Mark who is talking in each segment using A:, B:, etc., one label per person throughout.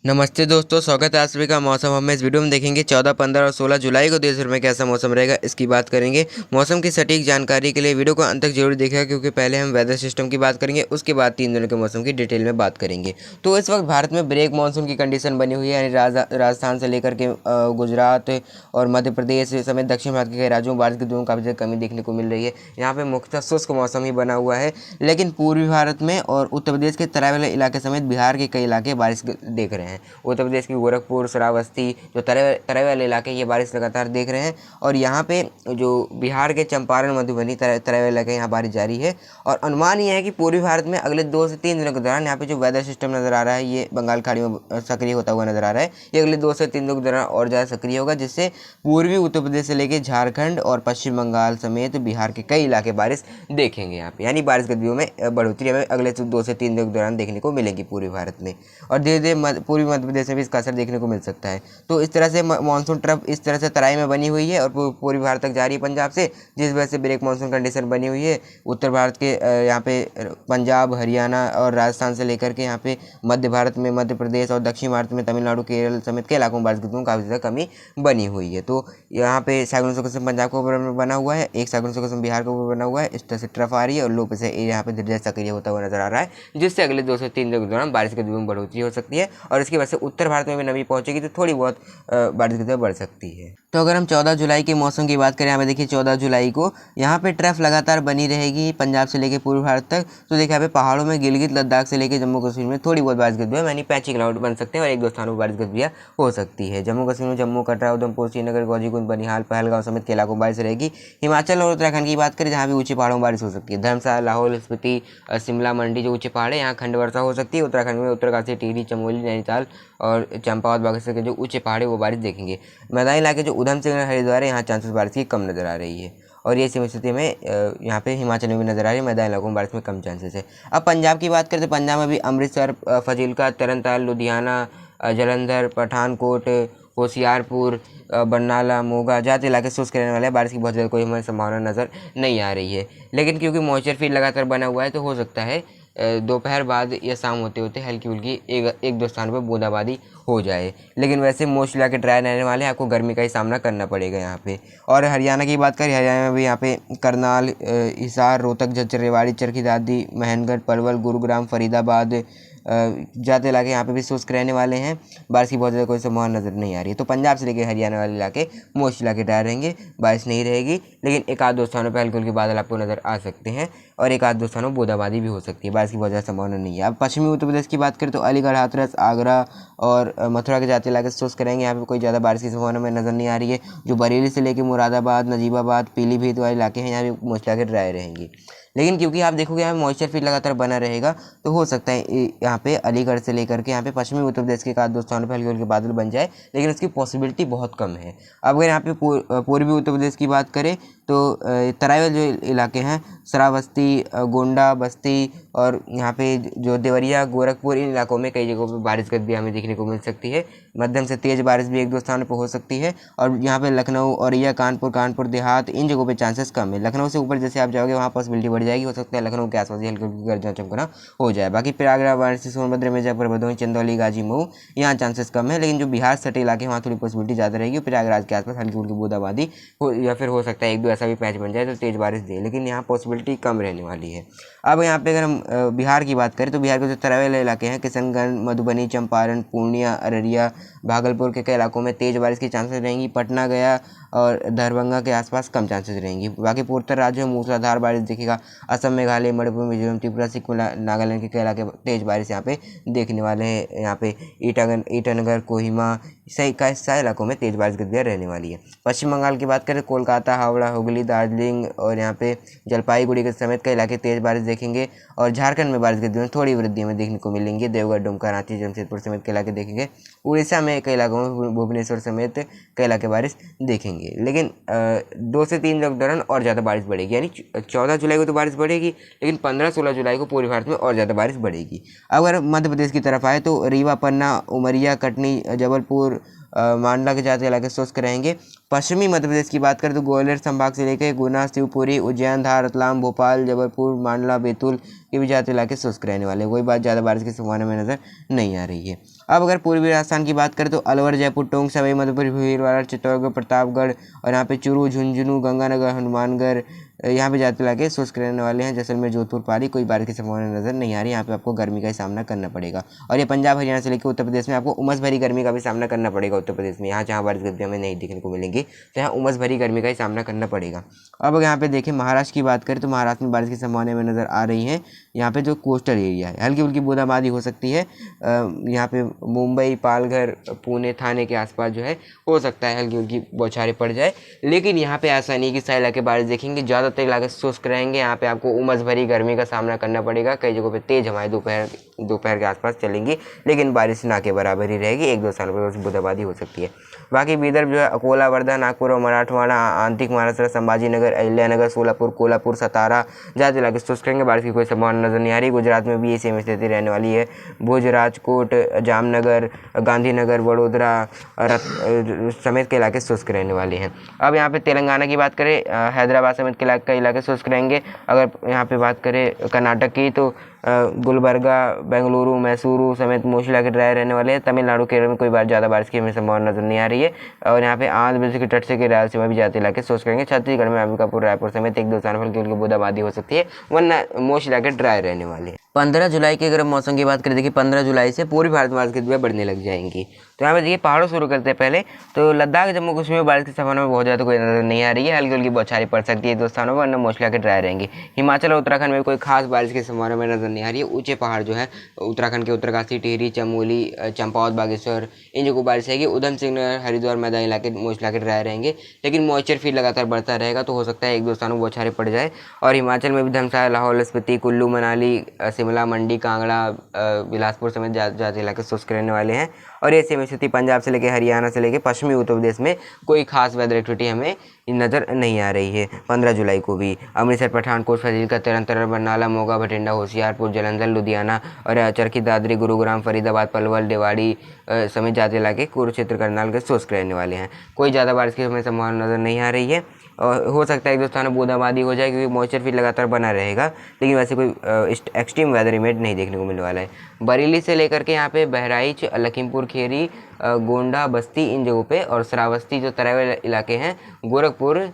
A: नमस्ते दोस्तों, स्वागत है आप सभी का। मौसम हम इस वीडियो में देखेंगे 14, 15 और 16 जुलाई को देश भर में कैसा मौसम रहेगा, इसकी बात करेंगे। मौसम की सटीक जानकारी के लिए वीडियो को अंत तक जरूर देखिएगा, क्योंकि पहले हम वेदर सिस्टम की बात करेंगे, उसके बाद 3 दिनों के मौसम की डिटेल में बात करेंगे। तो इस वक्त भारत में ब्रेक मानसून की कंडीशन बनी हुई है, यानी राजस्थान से लेकर के गुजरात और मध्य प्रदेश समेत दक्षिण भारत के कई राज्यों में बारिश की दो काफ़ी कमी देखने को मिल रही है। यहाँ पे मुख्यतः शुष्क मौसम ही बना हुआ है, लेकिन पूर्वी भारत में और उत्तर प्रदेश के तराई वाले इलाके समेत बिहार के कई इलाके बारिश देख रहे हैं। उत्तर प्रदेश की गोरखपुर, श्रावस्ती, जो तराई वाले इलाके, ये बारिश लगातार देख रहे हैं। और यहाँ पे जो बिहार के चंपारण, मधुबनी, तराई वाले इलाके, यहाँ बारिश जारी है। और अनुमान ये है कि पूर्वी भारत में अगले 2 से 3 दिनों के दौरान यहाँ पे जो वेदर सिस्टम नज़र आ रहा है, ये बंगाल खाड़ी में सक्रिय होता हुआ नजर आ रहा है। ये अगले 2 से 3 दिनों के दौरान और ज़्यादा सक्रिय होगा, जिससे पूर्वी उत्तर प्रदेश से लेकर झारखंड और पश्चिम बंगाल समेत बिहार के कई इलाके बारिश देखेंगे यहाँ पे, यानी बारिश गतिविधियों में बढ़ोतरी हमें अगले 2 से 3 दिनों के दौरान देखने को मिलेगी पूर्वी भारत में। और धीरे धीरे पूर्वी मध्य प्रदेश में भी इसका असर देखने को मिल सकता है। तो इस तरह से मानसून ट्रफ इस तरह से तराई में बनी हुई है और पूर्वी भारत तक जा रही है पंजाब से, जिस वजह से ब्रेक मानसून कंडीशन बनी हुई है। उत्तर भारत के यहाँ पे पंजाब, हरियाणा और राजस्थान से लेकर के यहाँ पे मध्य भारत में मध्य प्रदेश और दक्षिण भारत में तमिलनाडु, केरल समेत कई इलाकों में बारिश की काफ़ी ज़्यादा कमी बनी हुई है। तो यहाँ पे साइक्लोन सर्कुलेशन पंजाब के ऊपर बना हुआ है, एक साइक्लोन सर्कुलेशन बिहार के ऊपर बना हुआ है। इस तरह से ट्रफ आ रही है और लो प्रेशर एरिया यहाँ पे धीरे धीरे सक्रिय होता हुआ नजर आ रहा है, जिससे अगले 2 से 3 दिनों के दौरान बारिश की गतिविधियों में बढ़ोतरी हो सकती है। और इसकी वजह से उत्तर भारत में भी नमी पहुंचेगी, तो थोड़ी बहुत बारिश की दर बढ़ सकती है। तो अगर हम 14 जुलाई के मौसम की बात करें, यहाँ पे देखिए 14 जुलाई को यहाँ पे ट्रफ लगातार बनी रहेगी पंजाब से लेकर पूर्व भारत तक। तो देखिए यहाँ पे पहाड़ों में गिलगित लद्दाख से लेकर जम्मू कश्मीर में थोड़ी बहुत बारिश गतिविधियाँ, यानी पैची क्लाउड बन सकते हैं और एक दो स्थानों पर बारिश गतिविधियाँ हो सकती है। जम्मू कश्मीर में जम्मू, कटरा, उधमपुर, श्रीनगर, गौजीकुंड, बनिहाल, पहलगांव समेत के इलाकों में बारिश रहेगी। हिमाचल और उत्तराखंड की बात करें, जहाँ भी ऊंचे पहाड़ों में बारिश हो सकती है। धर्मशाला, लाहौल स्पीति, शिमला, मंडी जो ऊंचे पहाड़ है, यहाँ खंड वर्षा हो सकती है। उत्तराखंड में उत्तरकाशी, टिहरी, चमोली, नैनीताल और चंपावत, बागेश्वर के जो ऊंचे पहाड़ है वो बारिश देखेंगे। मैदानी इलाके जो उधम सिंह, हरिद्वार है, यहाँ चांसेस बारिश की कम नज़र आ रही है। और ये सेम स्थिति में यहाँ पे हिमाचल में भी नजर आ रही है, मैदानी इलाकों में बारिश में कम चांसेस है। अब पंजाब की बात करें तो पंजाब में भी अमृतसर, फजीलका, तरनताल, लुधियाना, जालंधर, पठानकोट, होशियारपुर, बरनाला, मोगा जाते इलाके शुष्क रहने वाले, बारिश की बहुत ज़्यादा कोई हमें संभावना नज़र नहीं आ रही है। लेकिन क्योंकि मॉइस्चर फील्ड लगातार बना हुआ है, तो हो सकता है दोपहर बाद या शाम होते होते हल्की फुल्की एक दो स्थानों पर बूंदाबांदी हो जाए। लेकिन वैसे मोस्ट इलाके ड्राई रहने वाले हैं, आपको गर्मी का ही सामना करना पड़ेगा यहाँ पे। और हरियाणा की बात करें, हरियाणा में भी यहाँ पे करनाल, हिसार, रोहतक, झज्जर, रेवाड़ी, चरखी दादरी, महेंद्रगढ़, पलवल, गुरुग्राम, फरीदाबाद जाते इलाके यहाँ पे भी शुष्क रहने वाले हैं। बारिश की बहुत ज़्यादा कोई संभावना नज़र नहीं आ रही है। तो पंजाब से लेकर हरियाणा वाले इलाके मोस्ट इलाके ड्राई रहेंगे, बारिश नहीं रहेगी। लेकिन एक आध दो स्थानों पर हल्के हल्के बादल आपको नज़र आ सकते हैं और एक आध दो स्थानों बूंदाबांदी भी हो सकती है। बारिश की बहुत ज़्यादा संभावना नहीं है। अब पश्चिमी उत्तर प्रदेश की बात करें तो अलीगढ़, हाथरस, आगरा और मथुरा के जाते इलाके शुष्क रहेंगे। यहाँ पे कोई ज़्यादा बारिश की संभावना में नज़र नहीं आ रही है। जो बरेली से लेकर मुरादाबाद, नजीबाबाद, पीलीभीत वाले इलाके हैं, यहाँ भी मोस्ट इलाके ड्राई रहेंगी। लेकिन क्योंकि आप देखोगे यहाँ पे मॉइस्चर फील्ड लगातार बना रहेगा, तो हो सकता है यहाँ पे अलीगढ़ से लेकर के यहाँ पे पश्चिमी उत्तर प्रदेश के एक आध दो स्थानों पर हल्के हल्के बादल बन जाए, लेकिन उसकी पॉसिबिलिटी बहुत कम है। अब अगर यहाँ पे पूर्वी उत्तर प्रदेश की बात करें तो तराई वाले जो इलाके हैं, श्रावस्ती, गोंडा, बस्ती और यहाँ पे जो देवरिया, गोरखपुर, इन इलाकों में कई जगहों पर बारिश भी हमें देखने को मिल सकती है। मध्यम से तेज़ बारिश भी एक दो स्थानों पर हो सकती है। और यहाँ पे लखनऊ, औरैया, कानपुर देहात, इन जगहों पे चांसेस कम है। लखनऊ से ऊपर जैसे आप जाओगे वहाँ पॉसिबिलिटी बढ़ जाएगी, हो सकता है लखनऊ के आसपास हल्की हल्की गर्जना चमकना हो जाए। बाकी प्रयागराज, वाराणसी, सोनभद्र, मिर्जापुर, भदोही, चंदौली, गाजी, मऊ, यहाँ चांसेस कम है। लेकिन जो बिहार सटे इलाके वहाँ थोड़ी पॉसिबिलिटी ज़्यादा रहेगी। प्रयागराज के आसपास हल्की फुल्की बूंदाबांदी हो, या फिर हो सकता है एक दो ऐसा भी पैच बन जाए तो तेज़ बारिश दे, लेकिन यहाँ पॉसिबिलिटी कम रहने वाली है। अब यहाँ पे अगर हम बिहार की बात करें तो बिहार के जो तराई वाले इलाके हैं, किशनगंज, मधुबनी, चंपारण, पूर्णिया, अररिया, भागलपुर के कई इलाकों में तेज़ बारिश की चांसेस रहेंगी। पटना, गया और दरभंगा के आसपास कम चांसेस रहेंगी। बाकी पूर्वोत्तर राज्यों में मूसलाधार बारिश दिखेगा। असम, मेघालय, मणिपुर, मिजोरम, त्रिपुरा, सिक्किम, नागालैंड के कई इलाके तेज़ बारिश यहाँ पे देखने वाले हैं। यहाँ पे ईटानगर, कोहिमा सही इलाकों में तेज़ बारिश गतिविधियाँ रहने वाली है। पश्चिम बंगाल की बात करें, कोलकाता, हावड़ा, हुगली, दार्जिलिंग और यहाँ पे जलपाईगुड़ी के समेत कई इलाके तेज़ बारिश देखेंगे। और झारखंड में बारिश गतिविधियों में थोड़ी वृद्धि हमें देखने को मिलेंगी। देवघर, दुमका, रांची, जमशेदपुर समेत कई इलाके देखेंगे। उड़ीसा में कई इलाकों में, भुवनेश्वर समेत कई इलाके बारिश देखेंगे। लेकिन 2 से 3 दिनों के दौरान और ज़्यादा बारिश बढ़ेगी, यानी 14 जुलाई को तो बारिश बढ़ेगी, लेकिन 15-16 जुलाई को पूरे भारत में और ज़्यादा बारिश बढ़ेगी। अगर मध्य प्रदेश की तरफ आए तो रीवा, पन्ना, उमरिया, कटनी, जबलपुर, मांडला के जाते इलाके शुष्क रहेंगे। पश्चिमी मध्य प्रदेश की बात करें तो ग्वालियर संभाग से लेकर गुना, शिवपुरी, उज्जैन, धार, रतलाम, भोपाल, जबलपुर, मांडला, बैतूल के भी जाते इलाके शुष्क रहने वाले हैं। कोई बात ज़्यादा बारिश की संभावना में नज़र नहीं आ रही है। अब अगर पूर्वी राजस्थान की बात करें तो अलवर, जयपुर, टोंक, सवाई माधोपुर, भीलवाड़ा, चित्तौड़गढ़, प्रतापगढ़ और यहाँ पे चूरू, झुंझुनू, गंगानगर, हनुमानगढ़ यहाँ पे ज़्यादा इलाके शुष्क रहने वाले हैं। जैसलमेर, जोधपुर, पाली कोई बारिश की संभावना नजर नहीं आ रही। यहाँ पे आपको गर्मी का ही सामना करना पड़ेगा। और ये पंजाब, हरियाणा से लेकर उत्तर प्रदेश में आपको उमस भरी गर्मी का भी सामना करना पड़ेगा। उत्तर प्रदेश में यहाँ जहाँ बारिश गतिविधि हमें नहीं देखने को मिलेंगी, तो यहाँ उमस भरी गर्मी का ही सामना करना पड़ेगा। अब अगर यहाँ पे देखें महाराष्ट्र की बात करें तो महाराष्ट्र में बारिश की संभावना में नज़र आ रही है। यहाँ पे जो कोस्टल एरिया है हल्की फुल्की बूंदाबांदी हो सकती है। यहाँ पे मुंबई, पालघर, पुणे, थाने के आसपास जो है हो सकता है हल्की फुल्की बौछारें पड़ जाए, लेकिन यहाँ पे ऐसा नहीं कि सारे इलाके बारिश देखेंगे। ज़्यादातर इलाके शुष्क रहेंगे। यहाँ पे आपको उमस भरी गर्मी का सामना करना पड़ेगा। कई जगहों पे तेज हवाएं दोपहर के आसपास चलेंगी, लेकिन बारिश ना के बराबर ही रहेगी। एक दो स्थानों पर बूंदाबांदी हो सकती है। बाकी विदर्भ जो है अकोला, वर्धा, नागपुर और मराठवाड़ा, आंतरिक महाराष्ट्र, संभाजीनगर, अहिल्यानगर, सोलापुर, कोल्हापुर, सतारा ज़्यादा इलाके शुष्क रहेंगे। बारिश की कोई संभावना नजर नहीं आ रही। गुजरात में भी ये सेम स्थिति रहने वाली है। भुज, राजकोट, जामनगर, गांधीनगर, वडोदरा समेत के इलाके शुष्क रहने वाले हैं। अब यहाँ पे तेलंगाना की बात करें, हैदराबाद समेत के कई इलाके शुष्क रहेंगे। अगर यहाँ पे बात करें कर्नाटक की तो गुलबर्गा, बेंगलुरु, मैसूरू समेत मोस्ट इलाके ड्राई रहने वाले हैं। तमिलनाडु, केरल में कोई ज़्यादा बारिश की हमें संभावना नजर नहीं आ रही है। और यहाँ पे आंध्र प्रदेश के तट से रायलसीमा भी ज़्यादा इलाके शुष्क रहेंगे। छत्तीसगढ़ में अंबिकापुर, रायपुर समेत एक दो स्थानों पर बूंदाबांदी हो सकती है, वरना मोस्ट इलाके ड्राई रहने वाले हैं। 15 जुलाई की अगर मौसम की बात करें, देखिए 15 जुलाई से पूर्वी भारत में बारिश की गतिविधियां बढ़ने लग जाएंगी। तो यहाँ पे देखिए पहाड़ों शुरू करते हैं पहले तो लद्दाख, जम्मू कश्मीर में बारिश की संभावना में बहुत ज़्यादा कोई नजर नहीं आ रही है। हल्की हल्की बौछारें पड़ सकती है दो स्थानों पर, वरना मोस्ट इलाके ड्राई रहेंगे। हिमाचल और उत्तराखंड में कोई खास बारिश की संभावना में नजर नहीं आ रही है। ऊंचे पहाड़ जो है उत्तराखंड के उत्तरकाशी, टिहरी, चमोली, चंपावत, बागेश्वर इन जगहों बारिश रहेगी। उधम सिंह नगर, हरिद्वार, मैदानी इलाके मोस्ट इलाके ड्राई रहेंगे, लेकिन मॉइस्चर फील लगातार बढ़ता रहेगा, तो हो सकता है एक दो स्थानों पर बौछारें पड़ जाए। और हिमाचल में भी धर्मशाला, लाहौल स्पीति, कुल्लू, मनाली, शिमला, मंडी, कांगड़ा, बिलासपुर समेत ज़्यादा इलाके शुष्क रहने वाले हैं। और ये सेम स्थिति पंजाब से लेकर हरियाणा से लेकर पश्चिमी उत्तर प्रदेश में कोई खास वेदर एक्टिविटी हमें नज़र नहीं आ रही है 15 जुलाई को भी। अमृतसर, पठानकोट, फाजिलका, तरन, बरनाला, मोगा, भटिंडा, होशियारपुर, जालंधर, लुधियाना और चरखी दादरी, गुरुग्राम, फरीदाबाद, पलवल, रेवाड़ी समेत ज़्यादा इलाके कुरुक्षेत्र, करनाल के शुष्क रहने वाले हैं। कोई ज़्यादा बारिश की हमें संभावना नज़र नहीं आ रही है। और हो सकता है एक दो स्थानों बूंदाबांदी हो जाए, क्योंकि मॉइस्चर फील लगातार बना रहेगा, लेकिन वैसे कोई एक्सट्रीम वेदर इवेंट नहीं देखने को मिलने वाला है। बरेली से लेकर के यहाँ पे बहराइच, लखीमपुर खीरी, गोंडा, बस्ती इन जगहों पे और श्रावस्ती जो तराई इलाके हैं, गोरखपुर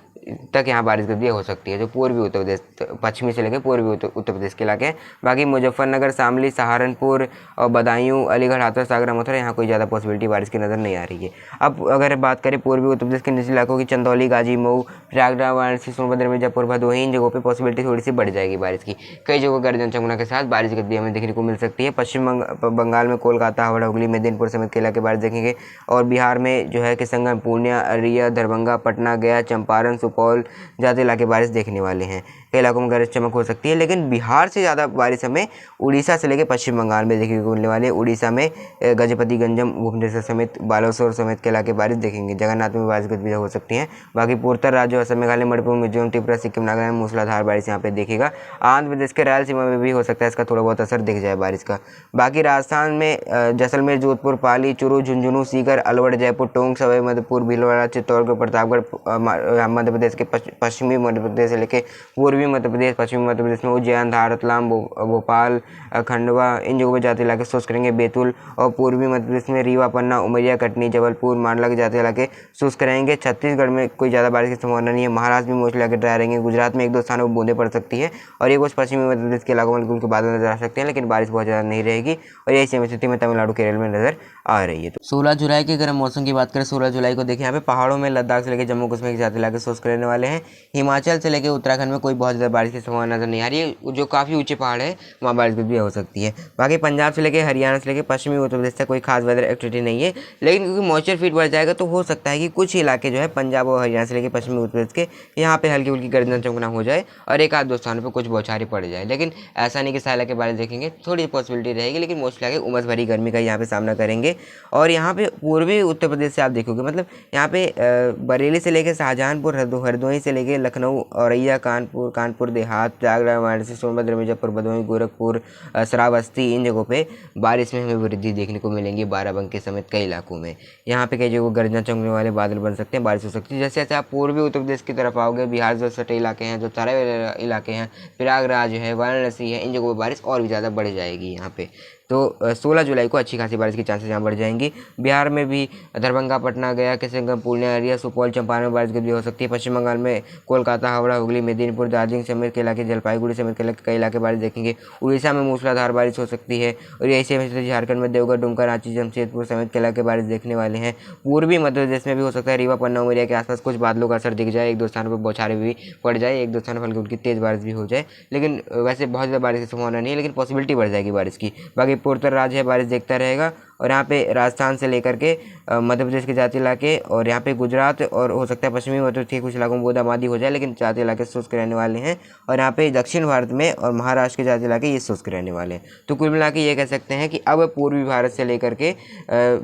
A: तक यहाँ बारिश गतिविधियाँ हो सकती है, जो पूर्वी उत्तर प्रदेश, पश्चिमी से लेकर पूर्वी उत्तर प्रदेश के इलाके हैं। बाकी मुजफ्फरनगर, शामली, सहारनपुर और बदायूं, अलीगढ़, हाथरस, आगरा, मथुरा यहाँ कोई ज़्यादा पॉसिबिलिटी बारिश की नज़र नहीं आ रही है। अब अगर बात करें पूर्वी उत्तर प्रदेश के निचले इलाकों की, चंदौली, गाजी, मऊ, प्रयागराज, वाराणसी, सोनभद्र, मिर्जापुर, भदोही इन जगहों पर पॉसिबिलिटी थोड़ी सी बढ़ जाएगी बारिश की। कई जगहों गर्जन चमकना के साथ बारिश की गतिविधियाँ हमें देखने को मिल सकती है। पश्चिम बंगाल में कोलकाता, हावड़ा, हुगली, मेदिनीपुर समेत के इलाके बारिश देखेंगे। और बिहार में जो है किशनगंज, पूर्णिया, अररिया, दरभंगा, पटना, गया, चंपारण, सुपौल ज़्यादा इलाके बारिश देखने वाले हैं। कई इलाकों में गरज चमक हो सकती है, लेकिन बिहार से ज़्यादा बारिश हमें उड़ीसा से लेकर पश्चिम बंगाल में देखने को मिलने वाली है। उड़ीसा में गजपति, गंजम, भुवनेश्वर समेत बालेश्वर समेत के इलाके बारिश देखेंगे। जगन्नाथ में बारिश गतिविधियाँ हो सकती हैं। बाकी पूर्वोत्तर राज्यों असम, मेघालय, मणिपुर, मिजोरम, त्रिपुरा, सिक्किम, नागालैंड में मूसलाधार बारिश यहाँ पे देखेगा। आंध्र प्रदेश के रायलसीमा में भी हो सकता है इसका थोड़ा बहुत असर दिख जाए बारिश का। बाकी राजस्थान में जैसलमेर, जोधपुर, पाली, चूरू, झुंझुनू, सीकर, अलवर, जयपुर, टोंक, सवाई माधोपुर, भीलवाड़ा, चित्तौड़गढ़, प्रतापगढ़, मध्य प्रदेश के पश्चिमी मध्य प्रदेश से लेकर पूर्वी मध्य प्रदेश, पश्चिमी मध्य प्रदेश में उज्जैन, धार, रतलाम, भोपाल, खंडवा इन जगहों पर जाते इलाके शुष्क रहेंगे। बैतूल और पूर्वी मध्य प्रदेश में रीवा, पन्ना, उमरिया, कटनी, जबलपुर, मांडला के जाते इलाके शुष्क रहेंगे। छत्तीसगढ़ में कोई ज़्यादा बारिश की संभावना नहीं है। महाराष्ट्र में मोस्ट इलाके ड्राई रहेंगे। गुजरात में एक दो स्थानों पर बूंदें पड़ सकती है और एक कुछ पश्चिमी मध्य प्रदेश के इलाकों में उनके बादल नजर आ सकते हैं, लेकिन बारिश बहुत ज़्यादा नहीं रहेगी। और यही सेम स्थिति में तमिलनाडु, केरल में नजर आ रही है। तो 16 जुलाई की अगर हम मौसम की बात करें, 16 जुलाई को देखिए यहाँ पे पहाड़ों में लद्दाख से लेकर जम्मू कश्मीर के ज़्यादा इलाके शुष्क रहने वाले हैं। हिमाचल से लेकर उत्तराखंड में कोई बहुत ज़्यादा बारिश की संभावना नजर नहीं आ रही है। जो काफ़ी ऊंचे पहाड़ है वहाँ बारिश भी हो सकती है। बाकी पंजाब से लेकर हरियाणा से लेकर पश्चिमी उत्तर प्रदेश तक कोई खास वेदर एक्टिविटी नहीं है, लेकिन क्योंकि मॉइस्चर फीट बढ़ जाएगा तो हो सकता है कि कुछ इलाके जो है पंजाब और हरियाणा से लेकर पश्चिमी उत्तर प्रदेश के यहाँ पे हल्की फुल्की गर्जन चमकना हो जाए और एक आध दो स्थानों पर कुछ बौछारें पड़ जाए। लेकिन ऐसा नहीं कि सारे इलाके बारिश देखेंगे, थोड़ी पॉसिबिलिटी रहेगी, लेकिन मोस्ट इलाके उमस भरी गर्मी का यहाँ पे सामना करेंगे। और यहाँ पे पूर्वी उत्तर प्रदेश से आप देखोगे, मतलब यहाँ पे बरेली से लेकर शाहजहांपुर, हरदोई से लेकर लखनऊ, औरैया, कानपुर देहात, प्रयागराज, वाराणसी, सोनभद्र, मिर्जापुर, भदोही, गोरखपुर, श्रावस्ती इन जगहों पे बारिश में हमें वृद्धि देखने को मिलेंगी। बाराबंकी समेत कई इलाकों में यहाँ पे कई जगहों गर्जना चमकने वाले बादल बन सकते हैं, बारिश हो सकती है। जैसे जैसे आप पूर्वी उत्तर प्रदेश की तरफ आओगे, बिहार जो सटे इलाके हैं, जो तराई इलाके हैं, प्रयागराज है, वाराणसी है, इन जगहों पर बारिश और भी ज़्यादा बढ़ जाएगी यहाँ पे। तो 16 जुलाई को अच्छी खासी बारिश की चांसेस यहाँ बढ़ जाएंगी। बिहार में भी दरभंगा, पटना, गया, किशनगंज, पूर्णिया एरिया, सुपौल, चंपारण में बारिश भी हो सकती है। पश्चिम बंगाल में कोलकाता, हावड़ा, हुगली, मेदिनीपुर, दार्जिलिंग समेत के इलाके, जलपाईगुड़ी समेत के कई इलाके बारिश देखेंगे। उड़ीसा में मूसलाधार बारिश हो सकती है। और ऐसे में झारखंड में देवघर, दुमका, रांची, जमशेदपुर समेत के इलाके बारिश देखने वाले हैं। पूर्वी मध्य प्रदेश में भी हो सकता है, रीवा, पन्ना, उमरिया के आसपास कुछ बादलों का असर दिख जाए, एक दो स्थानों पर बौछारें भी पड़ जाए, एक दो स्थानों पर हल्की फुल्की तेज बारिश भी हो जाए। लेकिन वैसे बहुत ज़्यादा बारिश की संभावना नहीं है, लेकिन पॉसिबिलिटी बढ़ जाएगी बारिश की। बाकी पूर्वोत्तर राज्य है, बारिश देखता रहेगा। और यहाँ पे राजस्थान से लेकर के मध्य प्रदेश के ज़्यादा इलाके और यहाँ पे गुजरात और हो सकता है पश्चिमी मध्य प्रदेश के कुछ इलाकों में बूंदाबांदी हो जाए, लेकिन ज़्यादा इलाके शुष्क रहने वाले हैं। और यहाँ पे दक्षिण भारत में और महाराष्ट्र के ज़्यादा इलाके ये शुष्क रहने वाले हैं। तो कुल मिला के ये कह सकते हैं कि अब पूर्वी भारत से लेकर के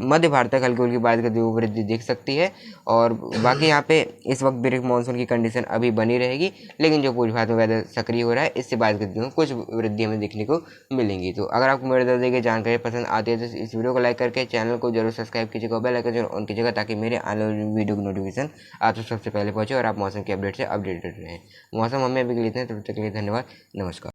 A: मध्य भारत तक हल्की हल्की बारिश की वृद्धि दिख सकती है। और बाकी यहाँ पे इस वक्त ब्रेक मानसून की कंडीशन अभी बनी रहेगी, लेकिन जो पूर्वी भारत में वेदर सक्रिय हो रहा है, इससे बारिश की कुछ वृद्धि हमें देखने को मिलेंगी। तो अगर आपको मेरे तरफ की जानकारी पसंद आती है तो इस वीडियो को लाइक करके चैनल को जरूर सब्सक्राइब कीजिएगा, बेल आइकन जरूर ऑन कीजिएगा, ताकि मेरे आने वाली वीडियो की नोटिफिकेशन आप सबसे पहले पहुंचे और आप मौसम के अपडेट से अपडेटेड रहें। मौसम हमें अभी के लिए इतना, तब तक के लिए धन्यवाद, नमस्कार।